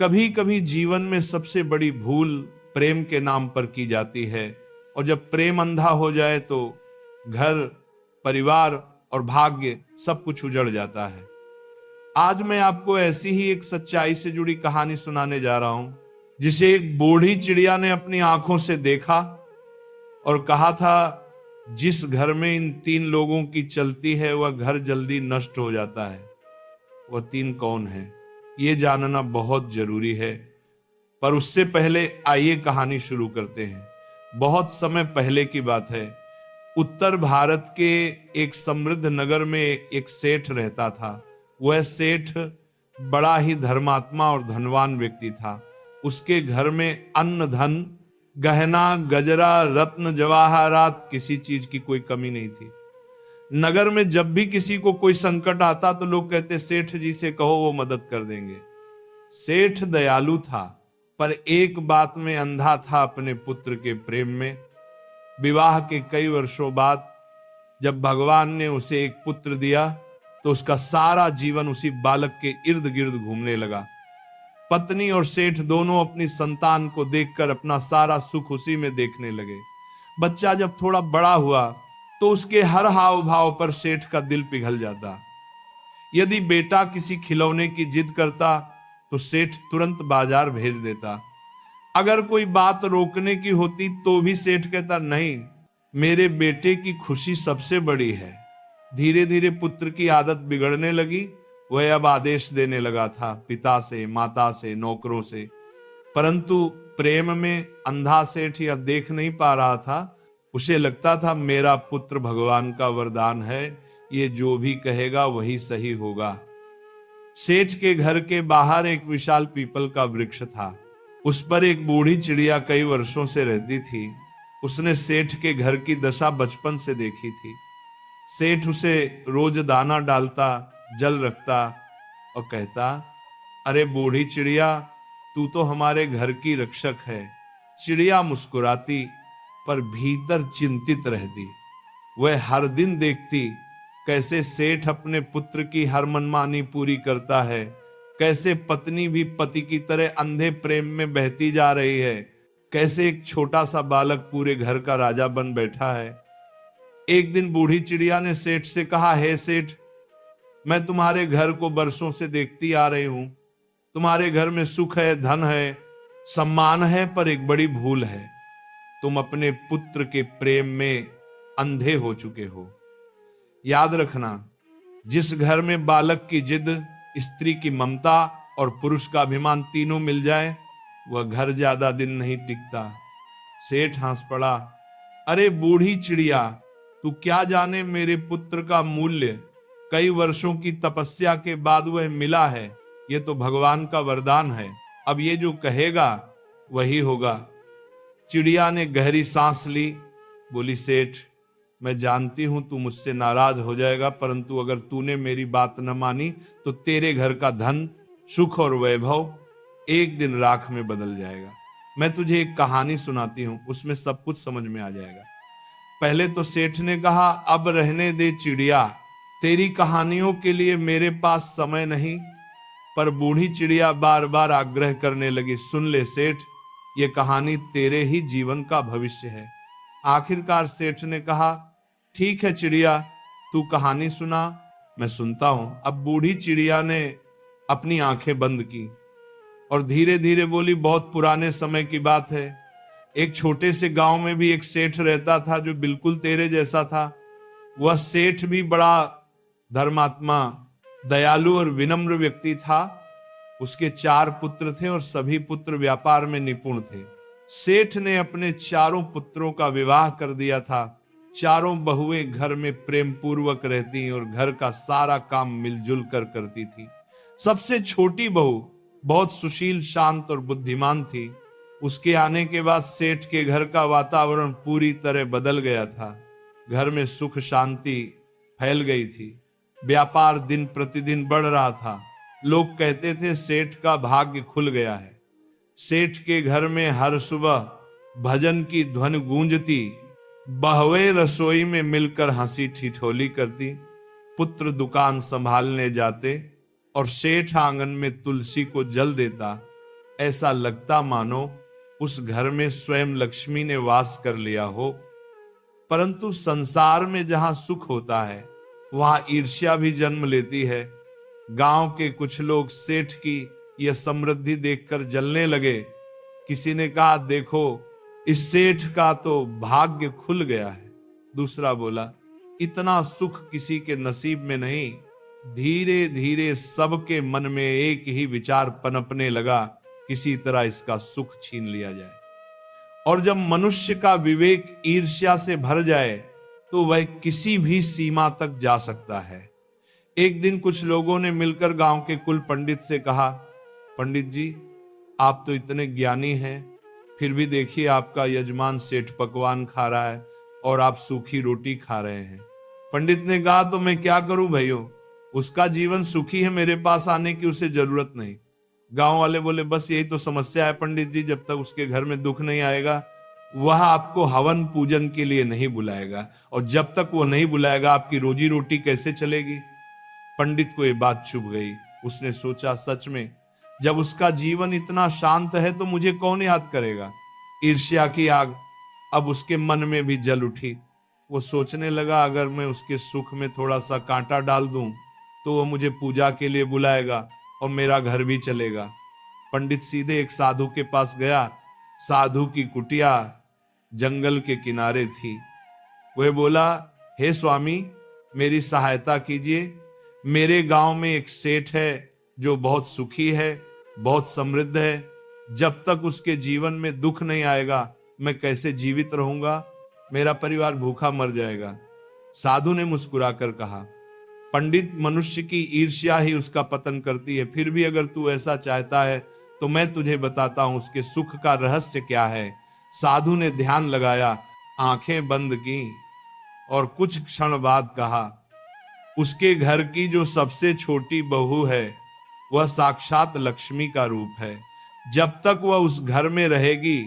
कभी कभी जीवन में सबसे बड़ी भूल प्रेम के नाम पर की जाती है, और जब प्रेम अंधा हो जाए तो घर, परिवार और भाग्य सब कुछ उजड़ जाता है। आज मैं आपको ऐसी ही एक सच्चाई से जुड़ी कहानी सुनाने जा रहा हूं, जिसे एक बूढ़ी चिड़िया ने अपनी आंखों से देखा और कहा था, जिस घर में इन 3 लोगों की चलती है वह घर जल्दी नष्ट हो जाता है। वह 3 कौन है, ये जानना बहुत जरूरी है। पर उससे पहले आइए कहानी शुरू करते हैं। बहुत समय पहले की बात है। उत्तर भारत के एक समृद्ध नगर में एक सेठ रहता था। वह सेठ बड़ा ही धर्मात्मा और धनवान व्यक्ति था। उसके घर में अन्न, धन, गहना, गजरा, रत्न, जवाहरात, किसी चीज की कोई कमी नहीं थी। नगर में जब भी किसी को कोई संकट आता तो लोग कहते, सेठ जी से कहो, वो मदद कर देंगे। सेठ दयालु था, पर एक बात में अंधा था, अपने पुत्र के प्रेम में। विवाह के कई वर्षों बाद जब भगवान ने उसे एक पुत्र दिया तो उसका सारा जीवन उसी बालक के इर्द गिर्द घूमने लगा। पत्नी और सेठ दोनों अपनी संतान को देखकर अपना सारा सुख उसी में देखने लगे। बच्चा जब थोड़ा बड़ा हुआ तो उसके हर हाव भाव पर सेठ का दिल पिघल जाता। यदि बेटा किसी खिलौने की जिद करता तो सेठ तुरंत बाजार भेज देता। अगर कोई बात रोकने की होती तो भी सेठ कहता, नहीं, मेरे बेटे की खुशी सबसे बड़ी है। धीरे धीरे पुत्र की आदत बिगड़ने लगी। वह अब आदेश देने लगा था, पिता से, माता से, नौकरों से। परंतु प्रेम में अंधा सेठ यह देख नहीं पा रहा था। उसे लगता था, मेरा पुत्र भगवान का वरदान है, ये जो भी कहेगा वही सही होगा। सेठ के घर के बाहर एक विशाल पीपल का वृक्ष था। उस पर एक बूढ़ी चिड़िया कई वर्षों से रहती थी। उसने सेठ के घर की दशा बचपन से देखी थी। सेठ उसे रोज दाना डालता, जल रखता और कहता, अरे बूढ़ी चिड़िया, तू तो हमारे घर की रक्षक है। चिड़िया मुस्कुराती पर भीतर चिंतित रहती। वह हर दिन देखती कैसे सेठ अपने पुत्र की हर मनमानी पूरी करता है, कैसे पत्नी भी पति की तरह अंधे प्रेम में बहती जा रही है, कैसे एक छोटा सा बालक पूरे घर का राजा बन बैठा है। एक दिन बूढ़ी चिड़िया ने सेठ से कहा, हे सेठ, मैं तुम्हारे घर को बरसों से देखती आ रही हूं। तुम्हारे घर में सुख है, धन है, सम्मान है, पर एक बड़ी भूल है। तुम अपने पुत्र के प्रेम में अंधे हो चुके हो। याद रखना, जिस घर में बालक की जिद, स्त्री की ममता और पुरुष का अभिमान तीनों मिल जाए, वह घर ज्यादा दिन नहीं टिकता। सेठ हंस पड़ा, अरे बूढ़ी चिड़िया, तू क्या जाने मेरे पुत्र का मूल्य। कई वर्षों की तपस्या के बाद वह मिला है। यह तो भगवान का वरदान है। अब ये जो कहेगा वही होगा। चिड़िया ने गहरी सांस ली, बोली, सेठ, मैं जानती हूं तू मुझसे नाराज हो जाएगा, परंतु अगर तूने मेरी बात न मानी तो तेरे घर का धन, सुख और वैभव एक दिन राख में बदल जाएगा। मैं तुझे एक कहानी सुनाती हूं, उसमें सब कुछ समझ में आ जाएगा। पहले तो सेठ ने कहा, अब रहने दे चिड़िया, तेरी कहानियों के लिए मेरे पास समय नहीं। पर बूढ़ी चिड़िया बार बार आग्रह करने लगी, सुन ले सेठ, ये कहानी तेरे ही जीवन का भविष्य है। आखिरकार सेठ ने कहा, ठीक है चिड़िया, तू कहानी सुना, मैं सुनता हूं। अब बूढ़ी चिड़िया ने अपनी आंखें बंद की और धीरे धीरे बोली, बहुत पुराने समय की बात है। एक छोटे से गांव में भी एक सेठ रहता था जो बिल्कुल तेरे जैसा था। वह सेठ भी बड़ा धर्मात्मा, दयालु और विनम्र व्यक्ति था। उसके 4 पुत्र थे और सभी पुत्र व्यापार में निपुण थे। सेठ ने अपने 4 पुत्रों का विवाह कर दिया था। 4 बहुएं घर में प्रेम पूर्वक रहती और घर का सारा काम मिलजुल कर करती थी। सबसे छोटी बहू बहुत सुशील, शांत और बुद्धिमान थी। उसके आने के बाद सेठ के घर का वातावरण पूरी तरह बदल गया था। घर में सुख शांति फैल गई थी। व्यापार दिन प्रतिदिन बढ़ रहा था। लोग कहते थे, सेठ का भाग्य खुल गया है। सेठ के घर में हर सुबह भजन की ध्वनि गूंजती। बहवे रसोई में मिलकर हंसी ठिठोली करती। पुत्र दुकान संभालने जाते और सेठ आंगन में तुलसी को जल देता। ऐसा लगता मानो उस घर में स्वयं लक्ष्मी ने वास कर लिया हो। परंतु संसार में जहां सुख होता है वहां ईर्ष्या भी जन्म लेती है। गांव के कुछ लोग सेठ की यह समृद्धि देखकर जलने लगे। किसी ने कहा, देखो इस सेठ का तो भाग्य खुल गया है। दूसरा बोला, इतना सुख किसी के नसीब में नहीं। धीरे धीरे सबके मन में एक ही विचार पनपने लगा, किसी तरह इसका सुख छीन लिया जाए। और जब मनुष्य का विवेक ईर्ष्या से भर जाए तो वह किसी भी सीमा तक जा सकता है। एक दिन कुछ लोगों ने मिलकर गांव के कुल पंडित से कहा, पंडित जी, आप तो इतने ज्ञानी हैं, फिर भी देखिए आपका यजमान सेठ पकवान खा रहा है और आप सूखी रोटी खा रहे हैं। पंडित ने कहा, तो मैं क्या करूं भैया, उसका जीवन सुखी है, मेरे पास आने की उसे जरूरत नहीं। गांव वाले बोले, बस यही तो समस्या है पंडित जी, जब तक उसके घर में दुख नहीं आएगा वह आपको हवन पूजन के लिए नहीं बुलाएगा, और जब तक वो नहीं बुलाएगा आपकी रोजी रोटी कैसे चलेगी। पंडित को ये बात चुभ गई। उसने सोचा, सच में जब उसका जीवन इतना शांत है तो मुझे कौन याद करेगा। ईर्ष्या की आग अब उसके मन में भी जल उठी। वो सोचने लगा, अगर मैं उसके सुख में थोड़ा सा कांटा डाल दूं तो वो मुझे पूजा के लिए बुलाएगा और मेरा घर भी चलेगा। पंडित सीधे एक साधु के पास गया। साधु की कुटिया जंगल के किनारे थी। वह बोला, हे स्वामी, मेरी सहायता कीजिए। मेरे गांव में एक सेठ है जो बहुत सुखी है, बहुत समृद्ध है। जब तक उसके जीवन में दुख नहीं आएगा मैं कैसे जीवित रहूंगा, मेरा परिवार भूखा मर जाएगा। साधु ने मुस्कुराकर कहा, पंडित, मनुष्य की ईर्ष्या ही उसका पतन करती है। फिर भी अगर तू ऐसा चाहता है तो मैं तुझे बताता हूं उसके सुख का रहस्य क्या है। साधु ने ध्यान लगाया, आंखें बंद की और कुछ क्षण बाद कहा, उसके घर की जो सबसे छोटी बहू है वह साक्षात लक्ष्मी का रूप है। जब तक वह उस घर में रहेगी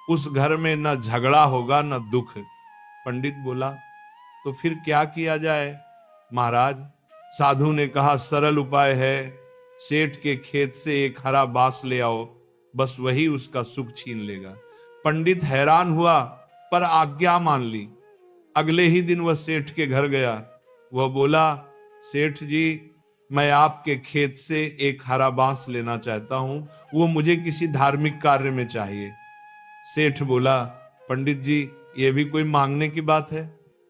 उस घर में न झगड़ा होगा न दुख। पंडित बोला, तो फिर क्या किया जाए महाराज। साधु ने कहा, सरल उपाय है, सेठ के खेत से एक हरा बांस ले आओ, बस वही उसका सुख छीन लेगा। पंडित हैरान हुआ पर आज्ञा मान ली। अगले ही दिन वह सेठ के घर गया। वह बोला, सेठ जी, मैं आपके खेत से एक हरा बांस लेना चाहता हूं, वो मुझे किसी धार्मिक कार्य में चाहिए। सेठ बोला, पंडित जी, ये भी कोई मांगने की बात है,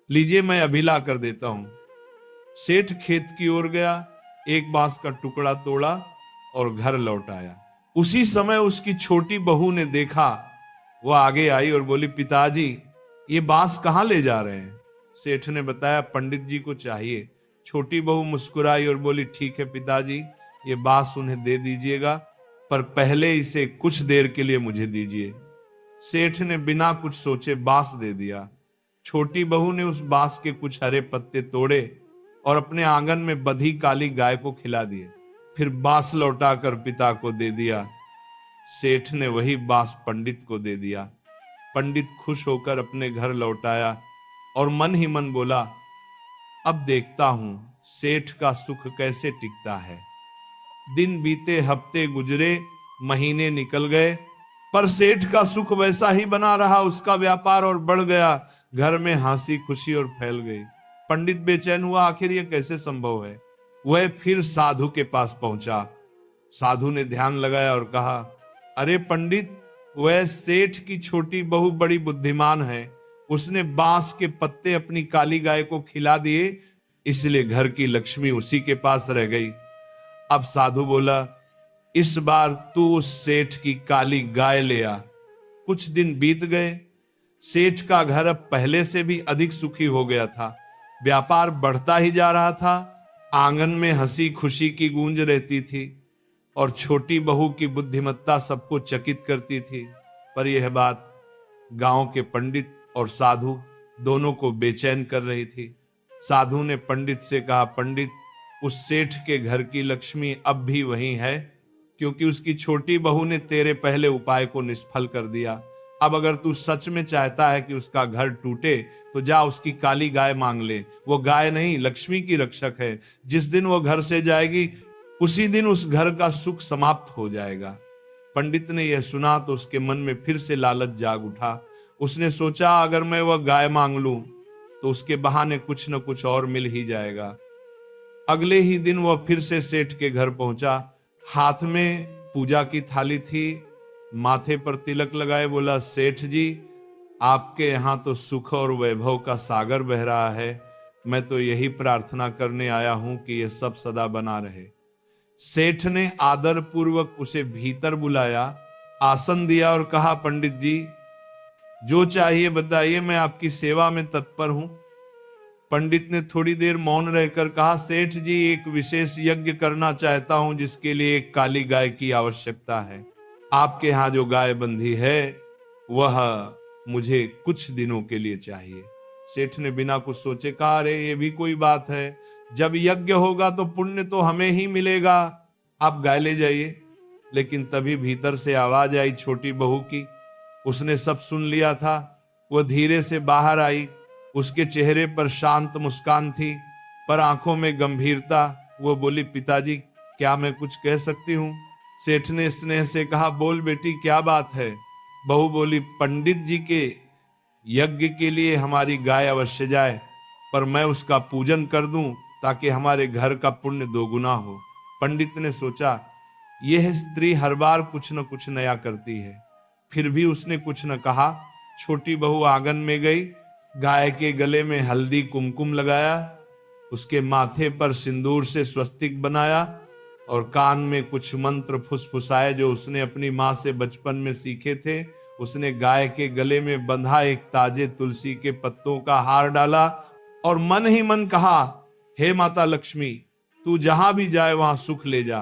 लीजिए मैं अभी ला कर देता हूं। सेठ खेत की ओर गया, एक बांस का टुकड़ा तोड़ा और घर लौट आया। उसी समय उसकी छोटी बहू ने देखा। वह आगे आई और बोली, पिताजी, ये बांस कहां ले जा रहे हैं। सेठ ने बताया, पंडित जी को चाहिए। छोटी बहू मुस्कुराई और बोली, ठीक है पिताजी, ये बांस उन्हें दे दीजिएगा, पर पहले इसे कुछ देर के लिए मुझे दीजिए। सेठ ने बिना कुछ सोचे बांस दे दिया। छोटी बहू ने उस बांस के कुछ हरे पत्ते तोड़े और अपने आंगन में बंधी काली गाय को खिला दिए। फिर बांस लौटाकर पिता को दे दिया। सेठ ने वही बांस पंडित को दे दिया। पंडित खुश होकर अपने घर लौट आया और मन ही मन बोला, अब देखता हूं सेठ का सुख कैसे टिकता है। दिन बीते, हफ्ते गुजरे, महीने निकल गए, पर सेठ का सुख वैसा ही बना रहा। उसका व्यापार और बढ़ गया, घर में हंसी खुशी और फैल गई। पंडित बेचैन हुआ, आखिर यह कैसे संभव है। वह फिर साधु के पास पहुंचा। साधु ने ध्यान लगाया और कहा, अरे पंडित, वह सेठ की छोटी बहू बड़ी बुद्धिमान है, उसने बांस के पत्ते अपनी काली गाय को खिला दिए, इसलिए घर की लक्ष्मी उसी के पास रह गई। अब साधु बोला, इस बार तू उस सेठ की काली गाय ले आ। कुछ दिन बीत गए। सेठ का घर अब पहले से भी अधिक सुखी हो गया था। व्यापार बढ़ता ही जा रहा था। आंगन में हंसी खुशी की गूंज रहती थी और छोटी बहू की बुद्धिमत्ता सबको चकित करती थी। पर यह बात गांव के पंडित और साधु दोनों को बेचैन कर रही थी। साधु ने पंडित से कहा, पंडित, उस सेठ के घर की लक्ष्मी अब भी वही है, क्योंकि उसकी छोटी बहू ने तेरे पहले उपाय को निष्फल कर दिया। अब अगर तू सच में चाहता है कि उसका घर टूटे तो जा उसकी काली गाय मांग ले। वो गाय नहीं, लक्ष्मी की रक्षक है। जिस दिन वो घर से जाएगी उसी दिन उस घर का सुख समाप्त हो जाएगा। पंडित ने यह सुना तो उसके मन में फिर से लालच जाग उठा। उसने सोचा अगर मैं वह गाय मांग लूं तो उसके बहाने कुछ न कुछ और मिल ही जाएगा। अगले ही दिन वह फिर से सेठ के घर पहुंचा। हाथ में पूजा की थाली थी, माथे पर तिलक लगाए बोला, सेठ जी आपके यहाँ तो सुख और वैभव का सागर बह रहा है। मैं तो यही प्रार्थना करने आया हूं कि यह सब सदा बना रहे। सेठ ने आदर पूर्वक उसे भीतर बुलाया, आसन दिया और कहा, पंडित जी जो चाहिए बताइए, मैं आपकी सेवा में तत्पर हूं। पंडित ने थोड़ी देर मौन रहकर कहा, सेठ जी एक विशेष यज्ञ करना चाहता हूं जिसके लिए एक काली गाय की आवश्यकता है। आपके यहाँ जो गाय बंधी है वह मुझे कुछ दिनों के लिए चाहिए। सेठ ने बिना कुछ सोचे कहा, अरे ये भी कोई बात है, जब यज्ञ होगा तो पुण्य तो हमें ही मिलेगा, आप गाय ले जाइए। लेकिन तभी भीतर से आवाज आई छोटी बहू की। उसने सब सुन लिया था। वह धीरे से बाहर आई। उसके चेहरे पर शांत मुस्कान थी पर आंखों में गंभीरता। वो बोली, पिताजी क्या मैं कुछ कह सकती हूँ? सेठ ने स्नेह से कहा, बोल बेटी क्या बात है? बहू बोली, पंडित जी के यज्ञ के लिए हमारी गाय अवश्य जाए, पर मैं उसका पूजन कर दूं ताकि हमारे घर का पुण्य दोगुना हो। पंडित ने सोचा यह स्त्री हर बार कुछ न कुछ नया करती है, फिर भी उसने कुछ न कहा। छोटी बहू आंगन में गई, गाय के गले में हल्दी कुमकुम लगाया, उसके माथे पर सिंदूर से स्वस्तिक बनाया और कान में कुछ मंत्र फुसफुसाए जो उसने अपनी माँ से बचपन में सीखे थे। उसने गाय के गले में बंधा एक ताजे तुलसी के पत्तों का हार डाला और मन ही मन कहा, हे माता लक्ष्मी तू जहां भी जाए वहां सुख ले जा,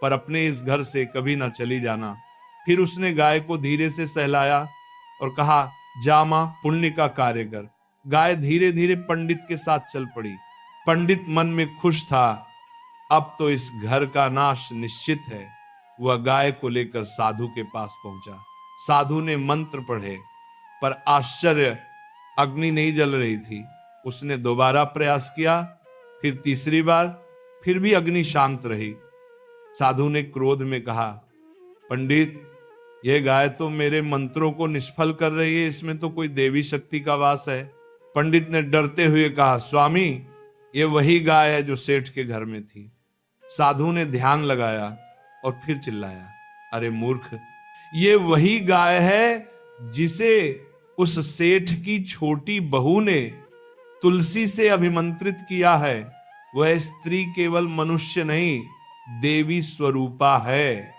पर अपने इस घर से कभी ना चली जाना। फिर उसने गाय को धीरे से सहलाया और कहा, जा मां पुण्य का कार्य कर। गाय धीरे धीरे पंडित के साथ चल पड़ी। पंडित मन में खुश था, अब तो इस घर का नाश निश्चित है। वह गाय को लेकर साधु के पास पहुंचा। साधु ने मंत्र पढ़े पर आश्चर्य, अग्नि नहीं जल रही थी। उसने दोबारा प्रयास किया, फिर तीसरी बार, फिर भी अग्नि शांत रही। साधु ने क्रोध में कहा, पंडित यह गाय तो मेरे मंत्रों को निष्फल कर रही है, इसमें तो कोई देवी शक्ति का वास है। पंडित ने डरते हुए कहा, स्वामी ये वही गाय है जो सेठ के घर में थी। साधु ने ध्यान लगाया और फिर चिल्लाया, अरे मूर्ख, ये वही गाय है जिसे उस सेठ की छोटी बहू ने तुलसी से अभिमंत्रित किया है। वह स्त्री केवल मनुष्य नहीं, देवी स्वरूपा है।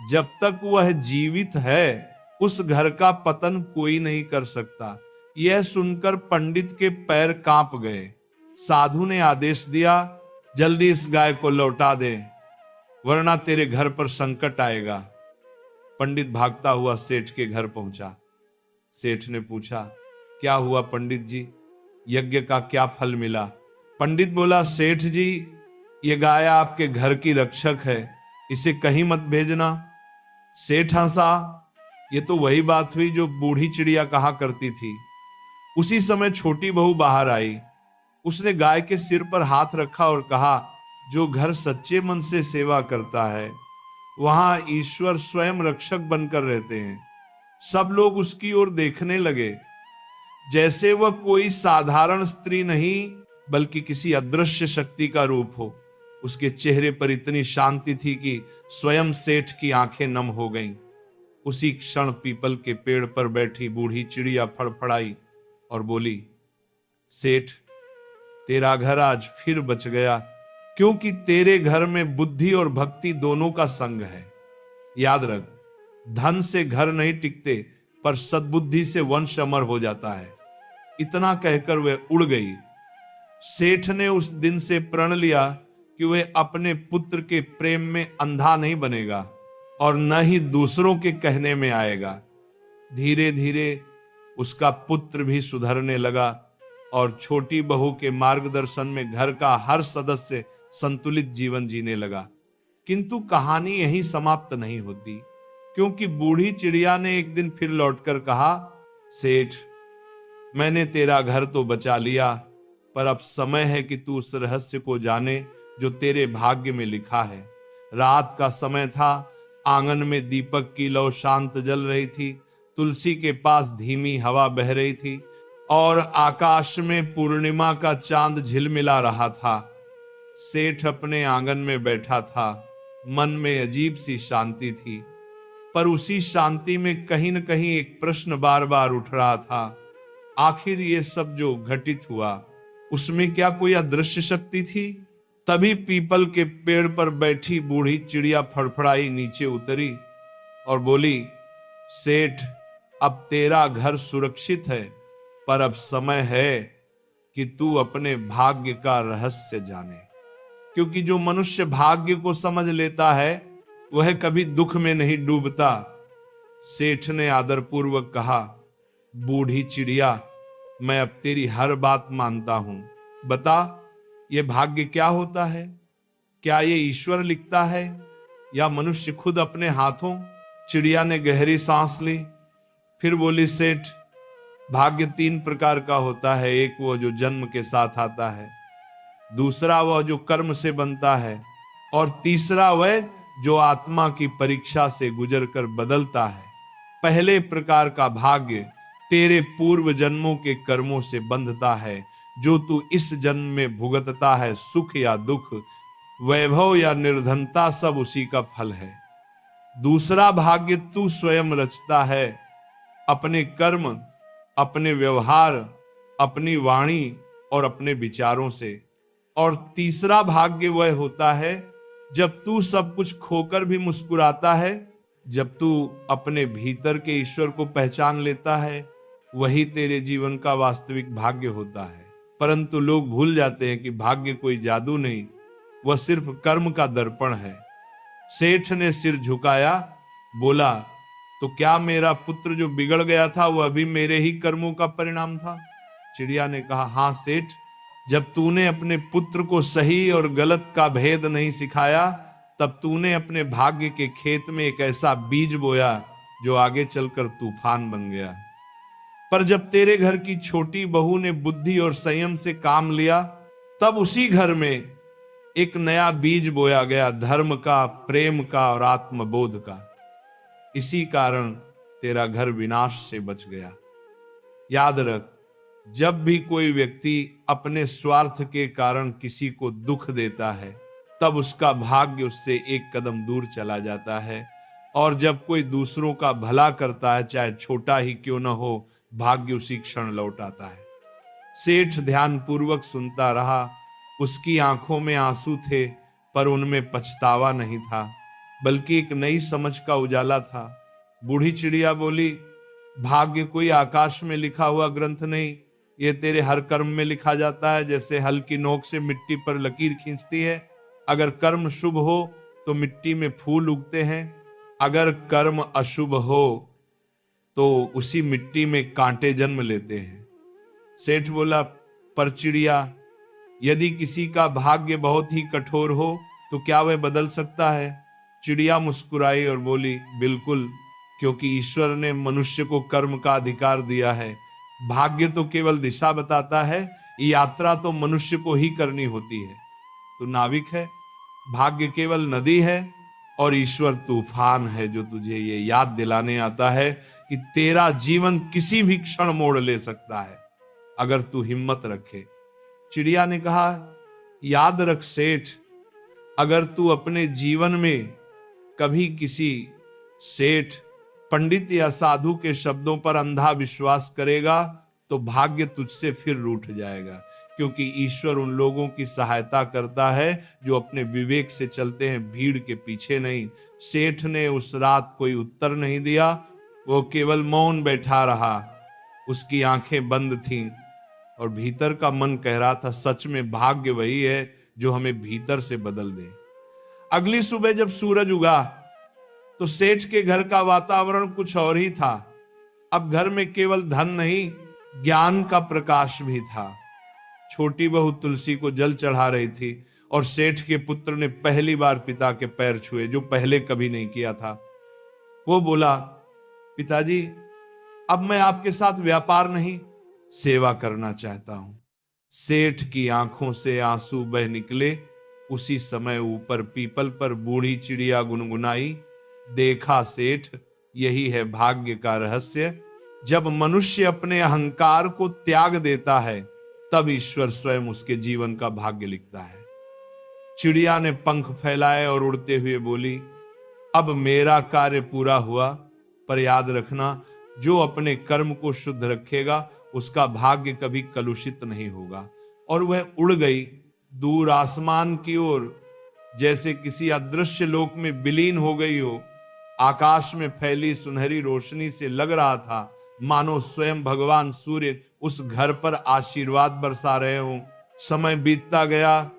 जब तक वह जीवित है उस घर का पतन कोई नहीं कर सकता। यह सुनकर पंडित के पैर कांप गए। साधु ने आदेश दिया, जल्दी इस गाय को लौटा दे, वरना तेरे घर पर संकट आएगा। पंडित भागता हुआ सेठ के घर पहुंचा। सेठ ने पूछा, क्या हुआ पंडित जी, यज्ञ का क्या फल मिला? पंडित बोला, सेठ जी ये गाय आपके घर की रक्षक है, इसे कहीं मत भेजना। सेठ हंसा, ये तो वही बात हुई जो बूढ़ी चिड़िया कहा करती थी। उसी समय छोटी बहू बाहर आई। उसने गाय के सिर पर हाथ रखा और कहा, जो घर सच्चे मन से सेवा करता है वहां ईश्वर स्वयं रक्षक बनकर रहते हैं। सब लोग उसकी ओर देखने लगे जैसे वह कोई साधारण स्त्री नहीं बल्कि किसी अदृश्य शक्ति का रूप हो। उसके चेहरे पर इतनी शांति थी कि स्वयं सेठ की आंखें नम हो गईं। उसी क्षण पीपल के पेड़ पर बैठी बूढ़ी चिड़िया फड़फड़ाई और बोली, सेठ तेरा घर आज फिर बच गया, क्योंकि तेरे घर में बुद्धि और भक्ति दोनों का संग है। याद रख, धन से घर नहीं टिकते पर सद्बुद्धि से वंश अमर हो जाता है। इतना कहकर वह उड़ गई। सेठ ने उस दिन से प्रण लिया कि वह अपने पुत्र के प्रेम में अंधा नहीं बनेगा और न ही दूसरों के कहने में आएगा। धीरे धीरे उसका पुत्र भी सुधरने लगा और छोटी बहू के मार्गदर्शन में घर का हर सदस्य संतुलित जीवन जीने लगा। किंतु कहानी यहीं समाप्त नहीं होती, क्योंकि बूढ़ी चिड़िया ने एक दिन फिर लौटकर कहा, सेठ मैंने तेरा घर तो बचा लिया, पर अब समय है कि तू उस रहस्य को जाने जो तेरे भाग्य में लिखा है। रात का समय था, आंगन में दीपक की लौ शांत जल रही थी, तुलसी के पास धीमी हवा बह रही थी और आकाश में पूर्णिमा का चांद झिलमिला रहा था। सेठ अपने आंगन में बैठा था। मन में अजीब सी शांति थी, पर उसी शांति में कहीं न कहीं एक प्रश्न बार बार उठ रहा था। आखिर ये सब जो घटित हुआ, उसमें क्या कोई अदृश्य शक्ति थी? तभी पीपल के पेड़ पर बैठी बूढ़ी चिड़िया फड़फड़ाई नीचे उतरी और बोली, सेठ, अब तेरा घर सुरक्षित है, पर अब समय है कि तू अपने भाग्य का रहस्य जाने। क्योंकि जो मनुष्य भाग्य को समझ लेता है वह कभी दुख में नहीं डूबता। सेठ ने आदरपूर्वक कहा, बूढ़ी चिड़िया, मैं अब तेरी हर बात मानता हूं। बता, ये भाग्य क्या होता है? क्या ये ईश्वर लिखता है या मनुष्य खुद अपने हाथों? चिड़िया ने गहरी सांस ली, फिर बोली, सेठ, भाग्य 3 प्रकार का होता है। एक वो जो जन्म के साथ आता है, दूसरा वह जो कर्म से बनता है, और तीसरा वह जो आत्मा की परीक्षा से गुजरकर बदलता है। पहले प्रकार का भाग्य तेरे पूर्व जन्मों के कर्मों से बंधता है, जो तू इस जन्म में भुगतता है। सुख या दुख, वैभव या निर्धनता, सब उसी का फल है। दूसरा भाग्य तू स्वयं रचता है, अपने कर्म, अपने व्यवहार, अपनी वाणी और अपने विचारों से। और तीसरा भाग्य वह होता है जब तू सब कुछ खोकर भी मुस्कुराता है, जब तू अपने भीतर के ईश्वर को पहचान लेता है, वही तेरे जीवन का वास्तविक भाग्य होता है। परंतु लोग भूल जाते हैं कि भाग्य कोई जादू नहीं, वह सिर्फ कर्म का दर्पण है। सेठ ने सिर झुकाया, बोला, तो क्या मेरा पुत्र जो बिगड़ गया था वह भी मेरे ही कर्मों का परिणाम था? चिड़िया ने कहा, हाँ सेठ, जब तूने अपने पुत्र को सही और गलत का भेद नहीं सिखाया, तब तूने अपने भाग्य के खेत में एक ऐसा बीज बोया जो आगे चलकर तूफान बन गया। पर जब तेरे घर की छोटी बहू ने बुद्धि और संयम से काम लिया, तब उसी घर में एक नया बीज बोया गया, धर्म का, प्रेम का और आत्मबोध का। इसी कारण तेरा घर विनाश से बच गया। याद रख, जब भी कोई व्यक्ति अपने स्वार्थ के कारण किसी को दुख देता है, तब उसका भाग्य उससे एक कदम दूर चला जाता है। और जब कोई दूसरों का भला करता है, चाहे छोटा ही क्यों न हो, भाग्य उसी क्षण लौट आता है। सेठ ध्यानपूर्वक सुनता रहा। उसकी आंखों में आंसू थे, पर उनमें पछतावा नहीं था, बल्कि एक नई समझ का उजाला था। बूढ़ी चिड़िया बोली, भाग्य कोई आकाश में लिखा हुआ ग्रंथ नहीं, ये तेरे हर कर्म में लिखा जाता है। जैसे हल की नोक से मिट्टी पर लकीर खींचती है, अगर कर्म शुभ हो तो मिट्टी में फूल उगते हैं, अगर कर्म अशुभ हो तो उसी मिट्टी में कांटे जन्म लेते हैं। सेठ बोला, पर चिड़िया, यदि किसी का भाग्य बहुत ही कठोर हो तो क्या वह बदल सकता है? चिड़िया मुस्कुराई और बोली, बिल्कुल, क्योंकि ईश्वर ने मनुष्य को कर्म का अधिकार दिया है। भाग्य तो केवल दिशा बताता है, यात्रा तो मनुष्य को ही करनी होती है। तू नाविक है, भाग्य केवल नदी है और ईश्वर तूफान है, जो तुझे ये याद दिलाने आता है कि तेरा जीवन किसी भी क्षण मोड़ ले सकता है, अगर तू हिम्मत रखे। चिड़िया ने कहा, याद रख सेठ, अगर तू अपने जीवन में कभी किसी सेठ, पंडित या साधु के शब्दों पर अंधा विश्वास करेगा तो भाग्य तुझसे फिर रूठ जाएगा, क्योंकि ईश्वर उन लोगों की सहायता करता है जो अपने विवेक से चलते हैं, भीड़ के पीछे नहीं। सेठ ने उस रात कोई उत्तर नहीं दिया, वो केवल मौन बैठा रहा। उसकी आंखें बंद थीं और भीतर का मन कह रहा था, सच में भाग्य वही है जो हमें भीतर से बदल दे। अगली सुबह जब सूरज उगा तो सेठ के घर का वातावरण कुछ और ही था। अब घर में केवल धन नहीं, ज्ञान का प्रकाश भी था। छोटी बहू तुलसी को जल चढ़ा रही थी और सेठ के पुत्र ने पहली बार पिता के पैर छुए, जो पहले कभी नहीं किया था। वो बोला, पिताजी, अब मैं आपके साथ व्यापार नहीं, सेवा करना चाहता हूं। सेठ की आंखों से आंसू बह निकले। उसी समय ऊपर पीपल पर बूढ़ी चिड़िया गुनगुनाई, देखा सेठ, यही है भाग्य का रहस्य। जब मनुष्य अपने अहंकार को त्याग देता है, तब ईश्वर स्वयं उसके जीवन का भाग्य लिखता है। चिड़िया ने पंख फैलाए और उड़ते हुए बोली, अब मेरा कार्य पूरा हुआ, पर याद रखना, जो अपने कर्म को शुद्ध रखेगा उसका भाग्य कभी कलुषित नहीं होगा। और वह उड़ गई दूर आसमान की ओर, जैसे किसी अदृश्य लोक में विलीन हो गई हो। आकाश में फैली सुनहरी रोशनी से लग रहा था मानो स्वयं भगवान सूर्य उस घर पर आशीर्वाद बरसा रहे हों। समय बीतता गया।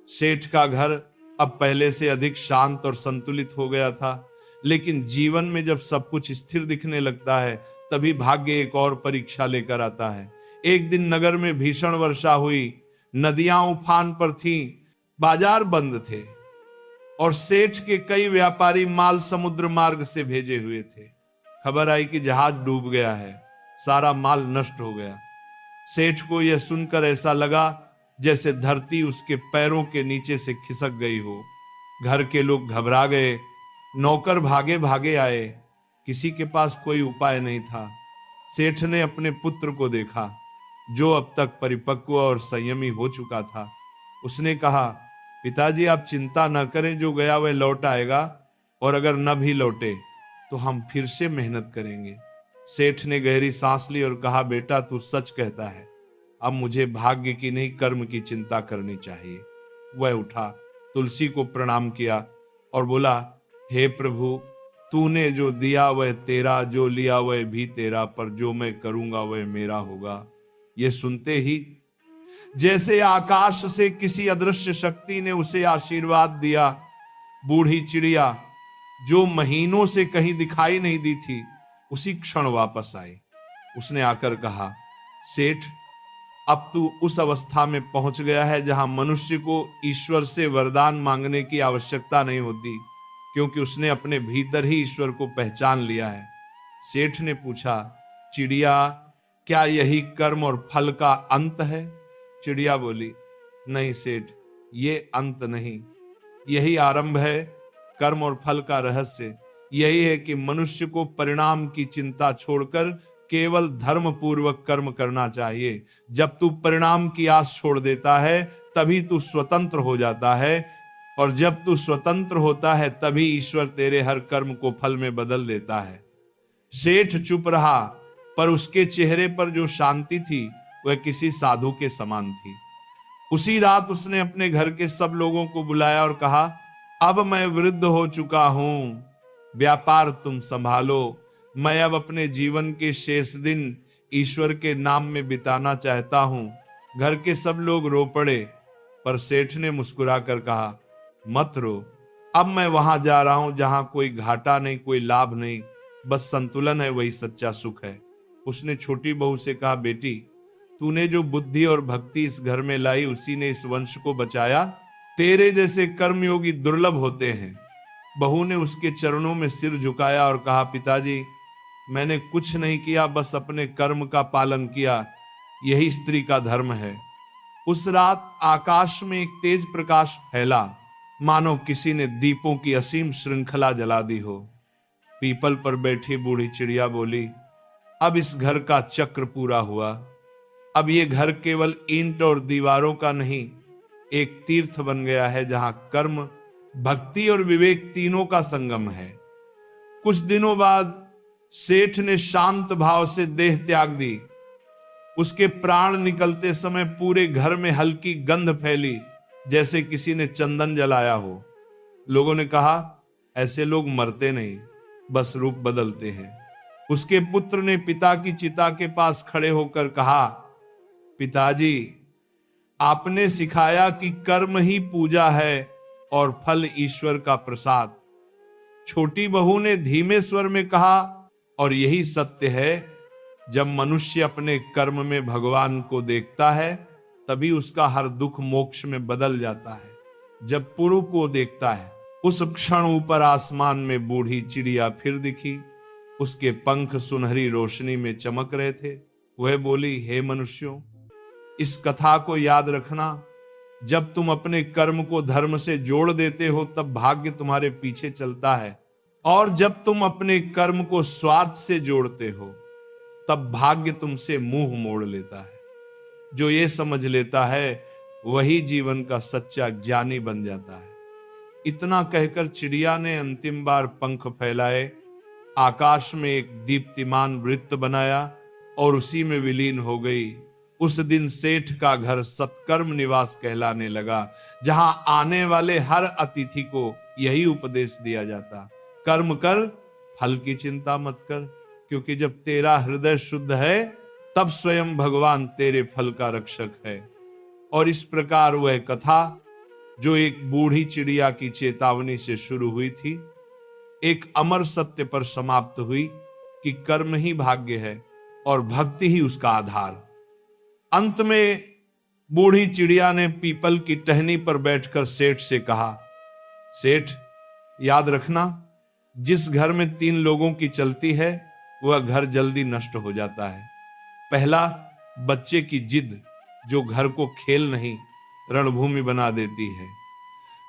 सेठ का घर अब पहले से अधिक शांत और संतुलित हो गया था। लेकिन जीवन में जब सब कुछ स्थिर दिखने लगता है, तभी भाग्य एक और परीक्षा लेकर आता है। एक दिन नगर में भीषण वर्षा हुई, नदियां उफान पर थीं, बाजार बंद थे और सेठ के कई व्यापारी माल समुद्र मार्ग से भेजे हुए थे। खबर आई कि जहाज डूब गया है, सारा माल नष्ट हो गया। सेठ को यह सुनकर ऐसा लगा जैसे धरती उसके पैरों के नीचे से खिसक गई हो। घर के लोग घबरा गए, नौकर भागे भागे आए, किसी के पास कोई उपाय नहीं था। सेठ ने अपने पुत्र को देखा, जो अब तक परिपक्व और संयमी हो चुका था। उसने कहा, पिताजी आप चिंता न करें, जो गया वह लौट आएगा, और अगर न भी लौटे तो हम फिर से मेहनत करेंगे। सेठ ने गहरी सांस ली और कहा, बेटा तू सच कहता है, अब मुझे भाग्य की नहीं कर्म की चिंता करनी चाहिए। वह उठा, तुलसी को प्रणाम किया और बोला, हे प्रभु, तूने जो दिया वह तेरा, जो लिया वह भी तेरा, पर जो मैं करूंगा वह मेरा होगा। ये सुनते ही जैसे आकाश से किसी अदृश्य शक्ति ने उसे आशीर्वाद दिया। बूढ़ी चिड़िया जो महीनों से कहीं दिखाई नहीं दी थी, उसी क्षण वापस आई। उसने आकर कहा, सेठ, अब तू उस अवस्था में पहुंच गया है जहां मनुष्य को ईश्वर से वरदान मांगने की आवश्यकता नहीं होती, क्योंकि उसने अपने भीतर ही ईश्वर को पहचान लिया है। सेठ ने पूछा, चिड़िया, क्या यही कर्म और फल का अंत है? चिड़िया बोली, नहीं सेठ, ये अंत नहीं, यही आरंभ है। कर्म और फल का रहस्य यही है कि मनुष्य को परिणाम की चिंता छोड़कर केवल धर्म पूर्वक कर्म करना चाहिए। जब तू परिणाम की आस छोड़ देता है, तभी तू स्वतंत्र हो जाता है, और जब तू स्वतंत्र होता है, तभी ईश्वर तेरे हर कर्म को फल में बदल देता है। सेठ चुप रहा, पर उसके चेहरे पर जो शांति थी वह किसी साधु के समान थी। उसी रात उसने अपने घर के सब लोगों को बुलाया और कहा, अब मैं वृद्ध हो चुका हूं, व्यापार तुम संभालो। मैं अब अपने जीवन के शेष दिन ईश्वर के नाम में बिताना चाहता हूं। घर के सब लोग रो पड़े, पर सेठ ने मुस्कुराकर कहा, मत रो, अब मैं वहां जा रहा हूं जहां कोई घाटा नहीं, कोई लाभ नहीं, बस संतुलन है, वही सच्चा सुख है। उसने छोटी बहू से कहा, बेटी, तूने जो बुद्धि और भक्ति इस घर में लाई, उसी ने इस वंश को बचाया। तेरे जैसे कर्मयोगी दुर्लभ होते हैं। बहू ने उसके चरणों में सिर झुकाया और कहा, पिताजी, मैंने कुछ नहीं किया, बस अपने कर्म का पालन किया, यही स्त्री का धर्म है। उस रात आकाश में एक तेज प्रकाश फैला, मानो किसी ने दीपों की असीम श्रृंखला जला दी हो। पीपल पर बैठी बूढ़ी चिड़िया बोली, अब इस घर का चक्र पूरा हुआ। अब ये घर केवल ईंट और दीवारों का नहीं, एक तीर्थ बन गया है जहां कर्म, भक्ति और विवेक तीनों का संगम है। कुछ दिनों बाद सेठ ने शांत भाव से देह त्याग दी। उसके प्राण निकलते समय पूरे घर में हल्की गंध फैली, जैसे किसी ने चंदन जलाया हो। लोगों ने कहा, ऐसे लोग मरते नहीं, बस रूप बदलते हैं। उसके पुत्र ने पिता की चिता के पास खड़े होकर कहा, पिताजी, आपने सिखाया कि कर्म ही पूजा है और फल ईश्वर का प्रसाद। छोटी बहू ने धीमे स्वर में कहा, और यही सत्य है, जब मनुष्य अपने कर्म में भगवान को देखता है, तभी उसका हर दुख मोक्ष में बदल जाता है। जब पुरु को देखता है, उस क्षण ऊपर आसमान में बूढ़ी चिड़िया फिर दिखी। उसके पंख सुनहरी रोशनी में चमक रहे थे। वह बोली, हे मनुष्यों, इस कथा को याद रखना, जब तुम अपने कर्म को धर्म से जोड़ देते हो, तब भाग्य तुम्हारे पीछे चलता है। और जब तुम अपने कर्म को स्वार्थ से जोड़ते हो, तब भाग्य तुमसे मुंह मोड़ लेता है। जो ये समझ लेता है वही जीवन का सच्चा ज्ञानी बन जाता है। इतना कहकर चिड़िया ने अंतिम बार पंख फैलाए, आकाश में एक दीप्तिमान वृत्त बनाया और उसी में विलीन हो गई। उस दिन सेठ का घर सत्कर्म निवास कहलाने लगा, जहां आने वाले हर अतिथि को यही उपदेश दिया जाता, कर्म कर, फल की चिंता मत कर, क्योंकि जब तेरा हृदय शुद्ध है तब स्वयं भगवान तेरे फल का रक्षक है। और इस प्रकार वह कथा, जो एक बूढ़ी चिड़िया की चेतावनी से शुरू हुई थी, एक अमर सत्य पर समाप्त हुई कि कर्म ही भाग्य है और भक्ति ही उसका आधार। अंत में बूढ़ी चिड़िया ने पीपल की टहनी पर बैठकर सेठ से कहा, सेठ, याद रखना, जिस घर में 3 लोगों की चलती है वह घर जल्दी नष्ट हो जाता है। पहला, बच्चे की जिद, जो घर को खेल नहीं रणभूमि बना देती है।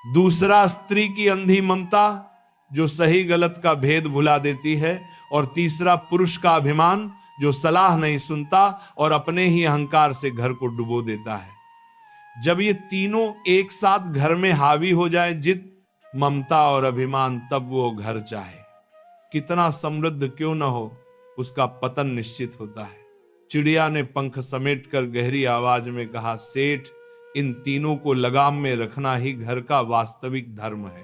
दूसरा, स्त्री की अंधी ममता, जो सही गलत का भेद भुला देती है। और तीसरा, पुरुष का अभिमान, जो सलाह नहीं सुनता और अपने ही अहंकार से घर को डुबो देता है। जब ये तीनों एक साथ घर में हावी हो जाए, जिद, ममता और अभिमान, तब वो घर चाहे कितना समृद्ध क्यों न हो, उसका पतन निश्चित होता है। चिड़िया ने पंख समेटकर गहरी आवाज में कहा, सेठ, इन तीनों को लगाम में रखना ही घर का वास्तविक धर्म है।